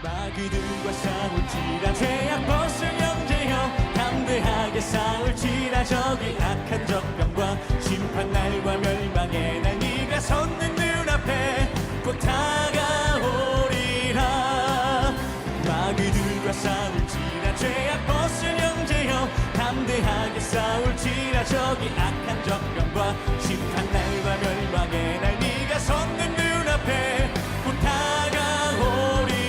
마귀들과 싸울지라 죄악 벗을 형제여 담대하게 싸울지라 저기 악한 적병과 심판날과 멸망의 날 네가 섰는 눈앞에 곧 다가오리라. 마귀들과 싸울지라 죄악 벗을 형제여 담대하게 싸울지라 저기 악한 적병과 심판날과 멸망의 날 네가 섰는 눈앞에 곧 다가오리라.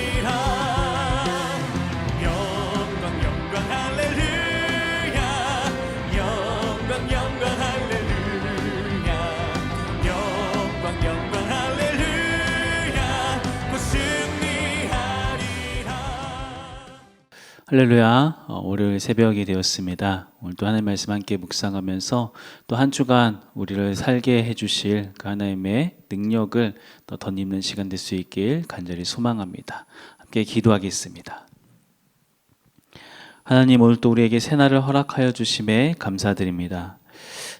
영광 영광 할렐루야. 영광 영광 할렐루야. 영광 영광 할렐루야. 곧 승리하리라. 할렐루야. 월요일 새벽이 되었습니다. 오늘도 하나님의 말씀 함께 묵상하면서 또 한 주간 우리를 살게 해주실 그 하나님의 능력을 더 덧입는 시간 될 수 있길 간절히 소망합니다. 함께 기도하겠습니다. 하나님, 오늘도 우리에게 새날을 허락하여 주심에 감사드립니다.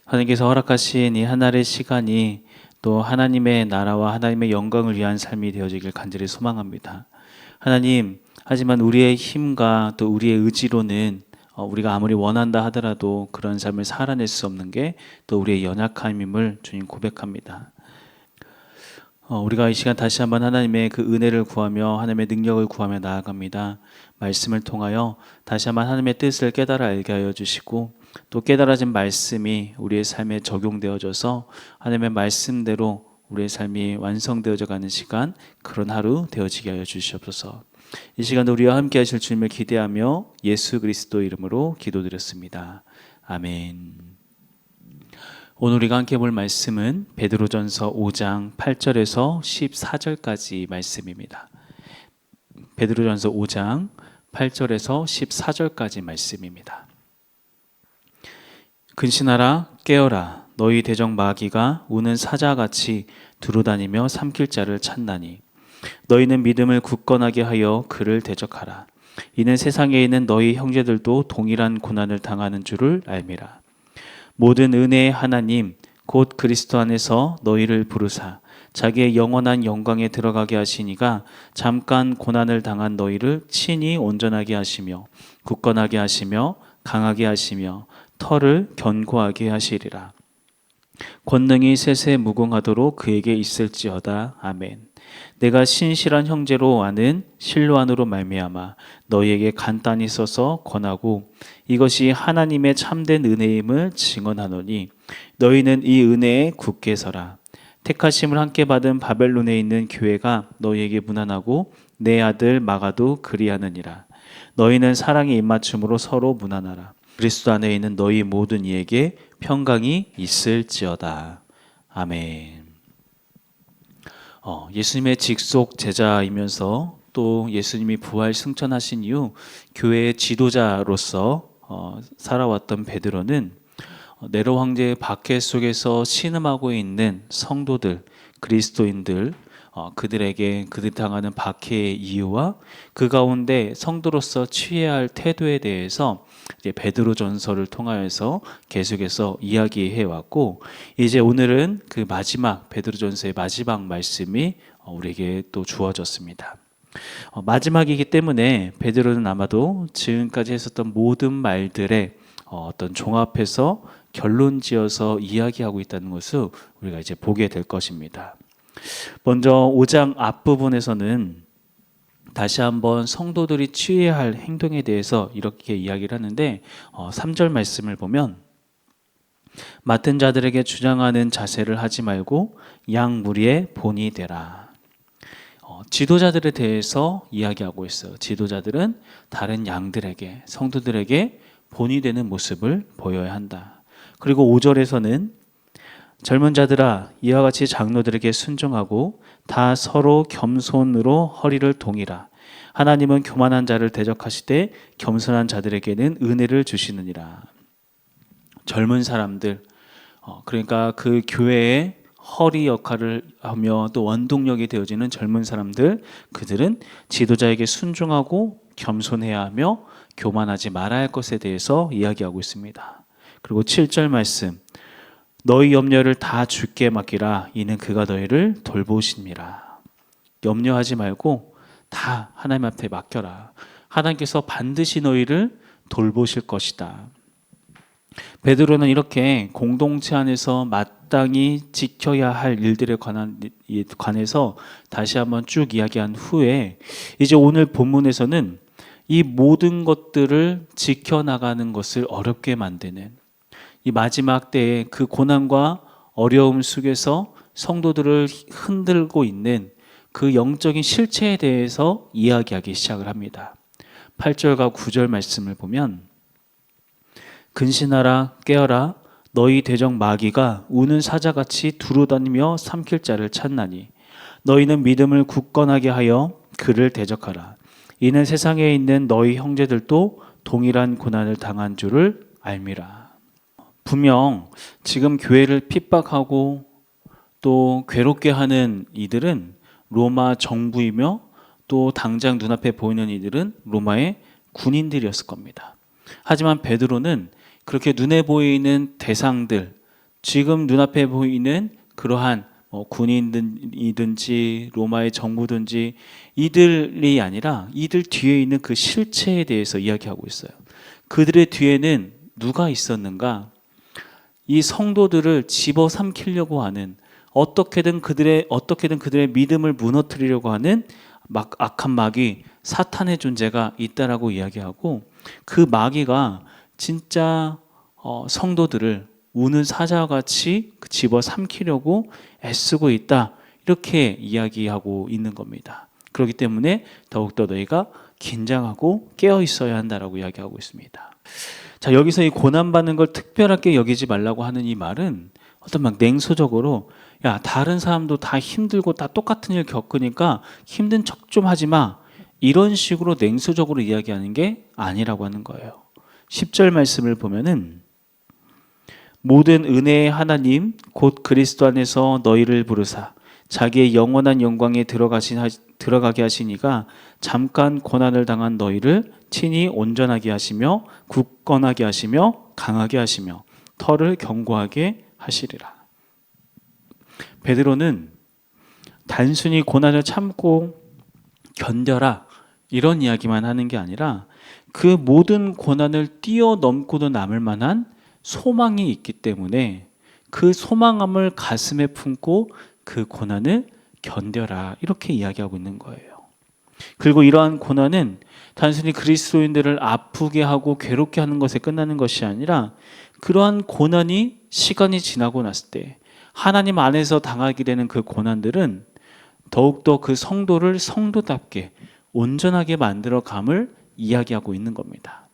하나님께서 허락하신 이 하나의 시간이 또 하나님의 나라와 하나님의 영광을 위한 삶이 되어지길 간절히 소망합니다. 하나님, 하지만 우리의 힘과 또 우리의 의지로는 우리가 아무리 원한다 하더라도 그런 삶을 살아낼 수 없는 게 또 우리의 연약함임을 주님 고백합니다. 우리가 이 시간 다시 한번 하나님의 그 은혜를 구하며 하나님의 능력을 구하며 나아갑니다. 말씀을 통하여 다시 한번 하나님의 뜻을 깨달아 알게 하여 주시고 또 깨달아진 말씀이 우리의 삶에 적용되어져서 하나님의 말씀대로 우리의 삶이 완성되어져 가는 시간, 그런 하루 되어지게 하여 주시옵소서. 이 시간도 우리와 함께 하실 주님을 기대하며 예수 그리스도 이름으로 기도드렸습니다. 아멘. 오늘 우리가 함께 볼 말씀은 베드로전서 5장 8절에서 14절까지 말씀입니다. 베드로전서 5장 8절에서 14절까지 말씀입니다. 근신하라, 깨어라. 너희 대적 마귀가 우는 사자같이 두루다니며 삼킬 자를 찾나니 너희는 믿음을 굳건하게 하여 그를 대적하라. 이는 세상에 있는 너희 형제들도 동일한 고난을 당하는 줄을 알미라. 모든 은혜의 하나님 곧 그리스도 안에서 너희를 부르사 자기의 영원한 영광에 들어가게 하시니가 잠깐 고난을 당한 너희를 친히 온전하게 하시며 굳건하게 하시며 강하게 하시며 터를 견고하게 하시리라. 권능이 세세 무궁하도록 그에게 있을지어다. 아멘. 내가 신실한 형제로 아는 실로안으로 말미암아 너희에게 간단히 써서 권하고 이것이 하나님의 참된 은혜임을 증언하노니 너희는 이 은혜에 굳게 서라. 택하심을 함께 받은 바벨론에 있는 교회가 너희에게 무난하고 내 아들 마가도 그리하느니라. 너희는 사랑의 입맞춤으로 서로 무난하라. 그리스도 안에 있는 너희 모든 이에게 평강이 있을지어다. 아멘. 예수님의 직속 제자이면서 또 예수님이 부활 승천하신 이후 교회의 지도자로서 살아왔던 베드로는 네로 황제의 박해 속에서 신음하고 있는 성도들, 그리스도인들, 그들에게 그들 당하는 박해의 이유와 그 가운데 성도로서 취해야 할 태도에 대해서 이제 베드로전서를 통하여서 계속해서 이야기해 왔고, 이제 오늘은 그 마지막 베드로전서의 마지막 말씀이 우리에게 또 주어졌습니다. 마지막이기 때문에 베드로는 아마도 지금까지 했었던 모든 말들의 어떤 종합해서 결론지어서 이야기하고 있다는 것을 우리가 이제 보게 될 것입니다. 먼저 5장 앞부분에서는 다시 한번 성도들이 취해야 할 행동에 대해서 이렇게 이야기를 하는데 3절 말씀을 보면 맡은 자들에게 주장하는 자세를 하지 말고 양 무리의 본이 되라. 지도자들에 대해서 이야기하고 있어요. 지도자들은 다른 양들에게, 성도들에게 본이 되는 모습을 보여야 한다. 그리고 5절에서는 젊은 자들아 이와 같이 장로들에게 순종하고 다 서로 겸손으로 허리를 동이라. 하나님은 교만한 자를 대적하시되 겸손한 자들에게는 은혜를 주시느니라. 젊은 사람들, 그러니까 그 교회의 허리 역할을 하며 또 원동력이 되어지는 젊은 사람들, 그들은 지도자에게 순종하고 겸손해야 하며 교만하지 말아야 할 것에 대해서 이야기하고 있습니다. 그리고 7절 말씀, 너희 염려를 다 주께 맡기라. 이는 그가 너희를 돌보심이라. 염려하지 말고 다 하나님 앞에 맡겨라. 하나님께서 반드시 너희를 돌보실 것이다. 베드로는 이렇게 공동체 안에서 마땅히 지켜야 할 일들에 관해서 다시 한번 쭉 이야기한 후에 이제 오늘 본문에서는 이 모든 것들을 지켜나가는 것을 어렵게 만드는 이 마지막 때의 그 고난과 어려움 속에서 성도들을 흔들고 있는 그 영적인 실체에 대해서 이야기하기 시작을 합니다. 8절과 9절 말씀을 보면 근신하라 깨어라 너희 대적 마귀가 우는 사자같이 두루다니며 삼킬 자를 찾나니 너희는 믿음을 굳건하게 하여 그를 대적하라. 이는 세상에 있는 너희 형제들도 동일한 고난을 당한 줄을 알미라. 분명 지금 교회를 핍박하고 또 괴롭게 하는 이들은 로마 정부이며 또 당장 눈앞에 보이는 이들은 로마의 군인들이었을 겁니다. 하지만 베드로는 그렇게 눈에 보이는 대상들, 지금 눈앞에 보이는 그러한 군인이든지 로마의 정부든지 이들이 아니라 이들 뒤에 있는 그 실체에 대해서 이야기하고 있어요. 그들의 뒤에는 누가 있었는가? 이 성도들을 집어삼키려고 하는 어떻게든 그들의 믿음을 무너뜨리려고 하는 악한 마귀 사탄의 존재가 있다라고 이야기하고 그 마귀가 진짜 성도들을 우는 사자같이 집어삼키려고 애쓰고 있다 이렇게 이야기하고 있는 겁니다. 그렇기 때문에 더욱더 너희가 긴장하고 깨어 있어야 한다라고 이야기하고 있습니다. 자, 여기서 이 고난받는 걸 특별하게 여기지 말라고 하는 이 말은 어떤 막 냉소적으로 야 다른 사람도 다 힘들고 다 똑같은 일 겪으니까 힘든 척 좀 하지 마 이런 식으로 냉소적으로 이야기하는 게 아니라고 하는 거예요. 10절 말씀을 보면은 모든 은혜의 하나님 곧 그리스도 안에서 너희를 부르사 자기의 영원한 영광에 들어가게 하시니가 잠깐 고난을 당한 너희를 친히 온전하게 하시며 굳건하게 하시며 강하게 하시며 털을 견고하게 하시리라. 베드로는 단순히 고난을 참고 견뎌라 이런 이야기만 하는 게 아니라 그 모든 고난을 뛰어넘고도 남을 만한 소망이 있기 때문에 그 소망함을 가슴에 품고 그 고난을 견뎌라 이렇게 이야기하고 있는 거예요. 그리고 이러한 고난은 단순히 그리스도인들을 아프게 하고 괴롭게 하는 것에 끝나는 것이 아니라 그러한 고난이 시간이 지나고 났을 때 하나님 안에서 당하게 되는 그 고난들은 더욱더 그 성도를 성도답게 온전하게 만들어감을 이야기하고 있는 겁니다.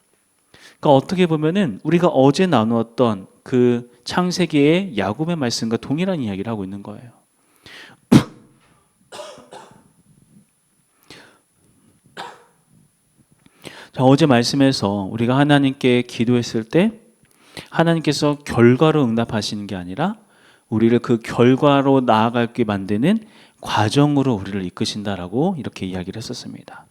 그러니까 어떻게 보면은 우리가 어제 나누었던 그 창세기의 야곱의 말씀과 동일한 이야기를 하고 있는 거예요. 자, 어제 말씀에서 우리가 하나님께 기도했을 때 하나님께서 결과로 응답하시는 게 아니라 우리를 그 결과로 나아가게 만드는 과정으로 우리를 이끄신다라고 이렇게 이야기를 했었습니다.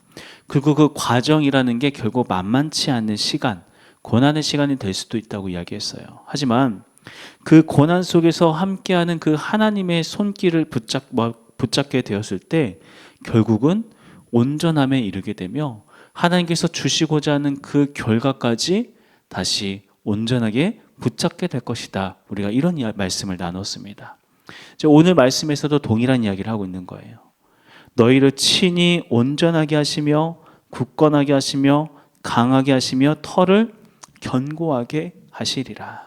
그리고 그 과정이라는 게 결국 만만치 않은 시간, 고난의 시간이 될 수도 있다고 이야기했어요. 하지만 그 고난 속에서 함께하는 그 하나님의 손길을 붙잡게 되었을 때 결국은 온전함에 이르게 되며 하나님께서 주시고자 하는 그 결과까지 다시 온전하게 붙잡게 될 것이다. 우리가 이런 말씀을 나눴습니다. 오늘 말씀에서도 동일한 이야기를 하고 있는 거예요. 너희를 친히 온전하게 하시며 굳건하게 하시며 강하게 하시며 털을 견고하게 하시리라.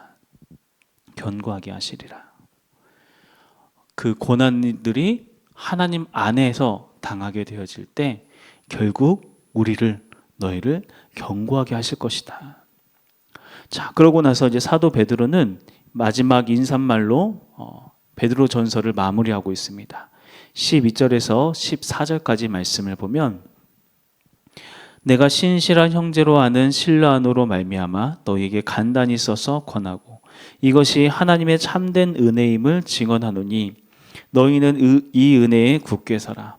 견고하게 하시리라. 그 고난들이 하나님 안에서 당하게 되어질 때 결국 너희를 견고하게 하실 것이다. 자, 그러고 나서 이제 사도 베드로는 마지막 인사말로 베드로 전서를 마무리하고 있습니다. 12절에서 14절까지 말씀을 보면 내가 신실한 형제로 아는 신라 안으로 말미암아 너희에게 간단히 써서 권하고 이것이 하나님의 참된 은혜임을 증언하노니 너희는 이 은혜에 굳게 서라.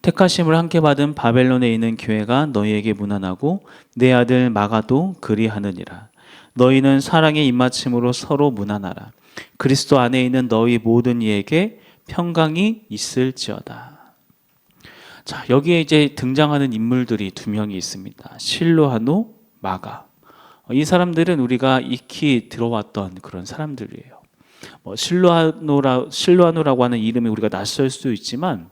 택하심을 함께 받은 바벨론에 있는 교회가 너희에게 문안하고 내 아들 마가도 그리하느니라. 너희는 사랑의 입맞춤으로 서로 문안하라. 그리스도 안에 있는 너희 모든 이에게 평강이 있을지어다. 자, 여기에 이제 등장하는 인물들이 두 명이 있습니다. 실로하노, 마가. 이 사람들은 우리가 익히 들어왔던 그런 사람들이에요. 실로하노라고 하는 이름이 우리가 낯설 수도 있지만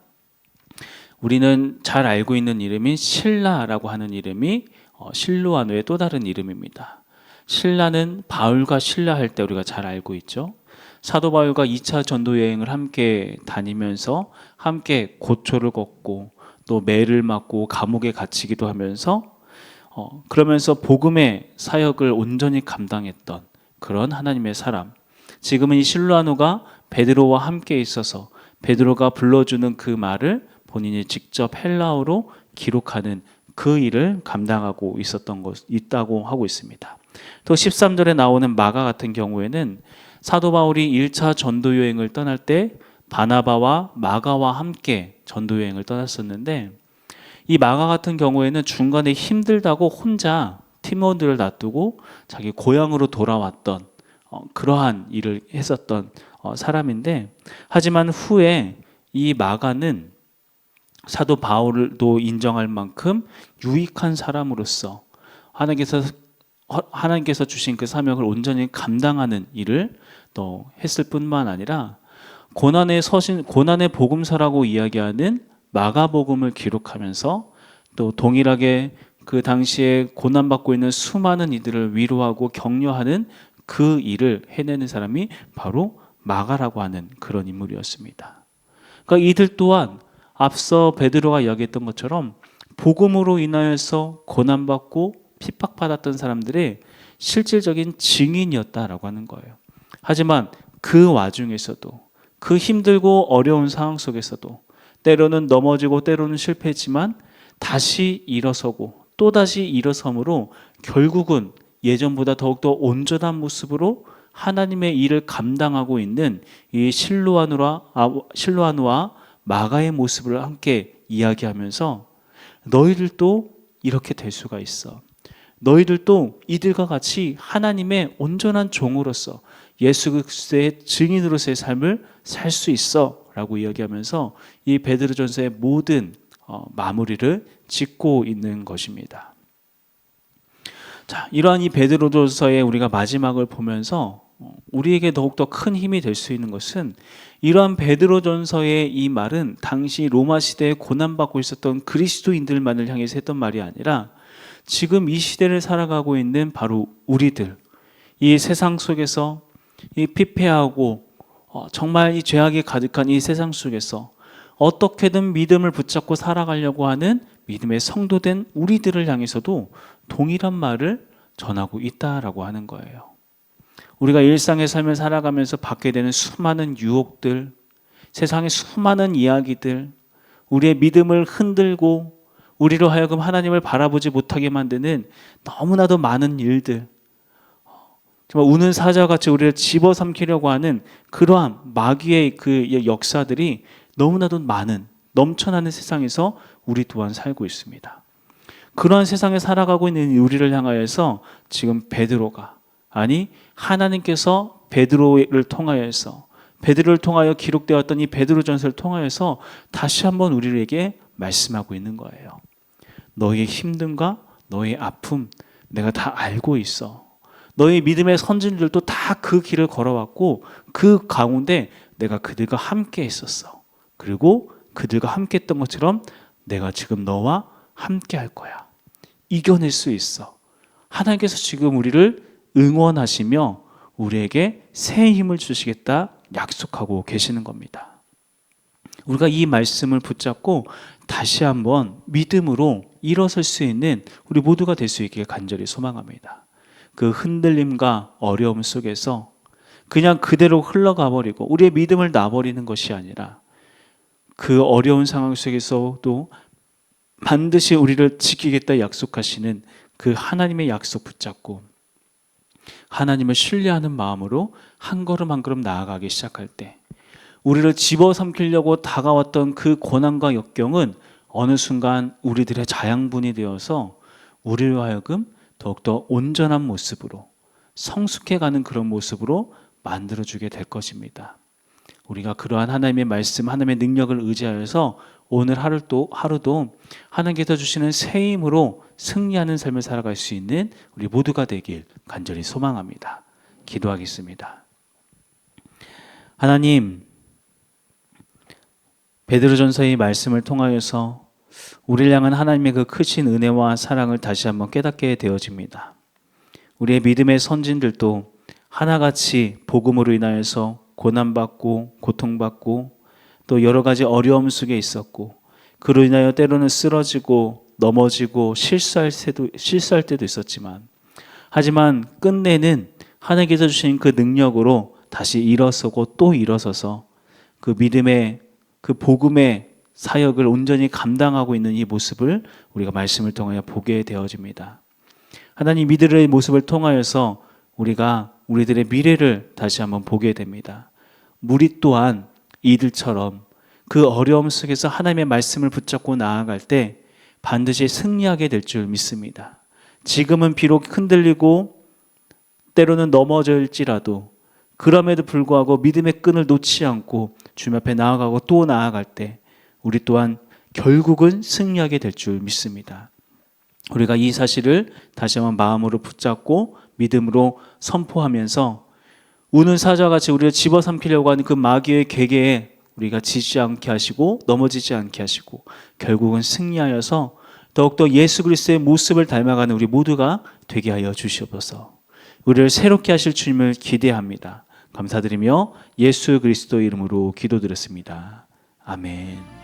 우리는 잘 알고 있는 이름인 실라라고 하는 이름이 실로하노의 또 다른 이름입니다. 실라는 바울과 실라 할 때 우리가 잘 알고 있죠. 사도 바울과 2차 전도 여행을 함께 다니면서 함께 고초를 걷고 또 매를 맞고 감옥에 갇히기도 하면서 그러면서 복음의 사역을 온전히 감당했던 그런 하나님의 사람. 지금은 이 실로하노가 베드로와 함께 있어서 베드로가 불러주는 그 말을 본인이 직접 헬라어로 기록하는 그 일을 감당하고 있다고 하고 있습니다. 또 13절에 나오는 마가 같은 경우에는 사도 바울이 1차 전도 여행을 떠날 때 바나바와 마가와 함께 전도 여행을 떠났었는데 이 마가 같은 경우에는 중간에 힘들다고 혼자 팀원들을 놔두고 자기 고향으로 돌아왔던 그러한 일을 했었던 사람인데 하지만 후에 이 마가는 사도 바울도 인정할 만큼 유익한 사람으로서 하나님께서 주신 그 사명을 온전히 감당하는 일을 또 했을 뿐만 아니라 고난의 복음서라고 이야기하는 마가복음을 기록하면서 또 동일하게 그 당시에 고난받고 있는 수많은 이들을 위로하고 격려하는 그 일을 해내는 사람이 바로 마가라고 하는 그런 인물이었습니다. 그러니까 이들 또한 앞서 베드로가 이야기했던 것처럼 복음으로 인하여서 고난받고 핍박받았던 사람들의 실질적인 증인이었다라고 하는 거예요. 하지만 그 와중에서도 그 힘들고 어려운 상황 속에서도 때로는 넘어지고 때로는 실패했지만 다시 일어서고 또다시 일어섬으로 결국은 예전보다 더욱더 온전한 모습으로 하나님의 일을 감당하고 있는 이 실로아노와 마가의 모습을 함께 이야기하면서 너희들도 이렇게 될 수가 있어. 너희들도 이들과 같이 하나님의 온전한 종으로서 예수 그리스도의 증인으로서의 삶을 살 수 있어 라고 이야기하면서 이 베드로전서의 모든 마무리를 짓고 있는 것입니다. 자, 이러한 이 베드로전서의 우리가 마지막을 보면서 우리에게 더욱더 큰 힘이 될 수 있는 것은 이러한 베드로전서의 이 말은 당시 로마 시대에 고난받고 있었던 그리스도인들만을 향해서 했던 말이 아니라 지금 이 시대를 살아가고 있는 바로 우리들, 이 세상 속에서 이 피폐하고 정말 이 죄악이 가득한 이 세상 속에서 어떻게든 믿음을 붙잡고 살아가려고 하는 믿음의 성도된 우리들을 향해서도 동일한 말을 전하고 있다라고 하는 거예요. 우리가 일상의 삶을 살아가면서 받게 되는 수많은 유혹들, 세상의 수많은 이야기들, 우리의 믿음을 흔들고 우리로 하여금 하나님을 바라보지 못하게 만드는 너무나도 많은 일들, 정말 우는 사자같이 우리를 집어삼키려고 하는 그러한 마귀의 그 역사들이 너무나도 많은 넘쳐나는 세상에서 우리 또한 살고 있습니다. 그러한 세상에 살아가고 있는 우리를 향하여서 지금 베드로가 하나님께서 베드로를 통하여 기록되었던 이 베드로전서를 통하여서 다시 한번 우리에게 말씀하고 있는 거예요. 너희의 힘듦과 너희의 아픔 내가 다 알고 있어. 너희 믿음의 선진들도 다 그 길을 걸어왔고 그 가운데 내가 그들과 함께 있었어. 그리고 그들과 함께 했던 것처럼 내가 지금 너와 함께 할 거야. 이겨낼 수 있어. 하나님께서 지금 우리를 응원하시며 우리에게 새 힘을 주시겠다 약속하고 계시는 겁니다. 우리가 이 말씀을 붙잡고 다시 한번 믿음으로 일어설 수 있는 우리 모두가 될 수 있기를 간절히 소망합니다. 그 흔들림과 어려움 속에서 그냥 그대로 흘러가 버리고 우리의 믿음을 놔버리는 것이 아니라 그 어려운 상황 속에서도 반드시 우리를 지키겠다 약속하시는 그 하나님의 약속 붙잡고 하나님을 신뢰하는 마음으로 한 걸음 한 걸음 나아가기 시작할 때 우리를 집어삼키려고 다가왔던 그 고난과 역경은 어느 순간 우리들의 자양분이 되어서 우리로 하여금 더욱더 온전한 모습으로 성숙해가는 그런 모습으로 만들어주게 될 것입니다. 우리가 그러한 하나님의 말씀, 하나님의 능력을 의지하여서 오늘 하루도 하나님께서 주시는 새 힘으로 승리하는 삶을 살아갈 수 있는 우리 모두가 되길 간절히 소망합니다. 기도하겠습니다. 하나님, 베드로전서의 말씀을 통하여서 우리를 향한 하나님의 그 크신 은혜와 사랑을 다시 한번 깨닫게 되어집니다. 우리의 믿음의 선진들도 하나같이 복음으로 인하여서 고난받고 고통받고 또 여러 가지 어려움 속에 있었고, 그로 인하여 때로는 쓰러지고 넘어지고 실수할 때도 있었지만, 하지만 끝내는 하나님께서 주신 그 능력으로 다시 일어서고 또 일어서서 그 믿음의 그 복음의 사역을 온전히 감당하고 있는 이 모습을 우리가 말씀을 통하여 보게 되어집니다. 하나님, 이들의 모습을 통하여서 우리가 우리들의 미래를 다시 한번 보게 됩니다. 우리 또한 이들처럼 그 어려움 속에서 하나님의 말씀을 붙잡고 나아갈 때 반드시 승리하게 될 줄 믿습니다. 지금은 비록 흔들리고 때로는 넘어질지라도 그럼에도 불구하고 믿음의 끈을 놓지 않고 주님 앞에 나아가고 또 나아갈 때 우리 또한 결국은 승리하게 될 줄 믿습니다. 우리가 이 사실을 다시 한번 마음으로 붙잡고 믿음으로 선포하면서 우는 사자와 같이 우리를 집어삼키려고 하는 그 마귀의 계계에 우리가 지지 않게 하시고 넘어지지 않게 하시고 결국은 승리하여서 더욱더 예수 그리스도의 모습을 닮아가는 우리 모두가 되게 하여 주시옵소서. 우리를 새롭게 하실 주님을 기대합니다. 감사드리며 예수 그리스도 이름으로 기도드렸습니다. 아멘.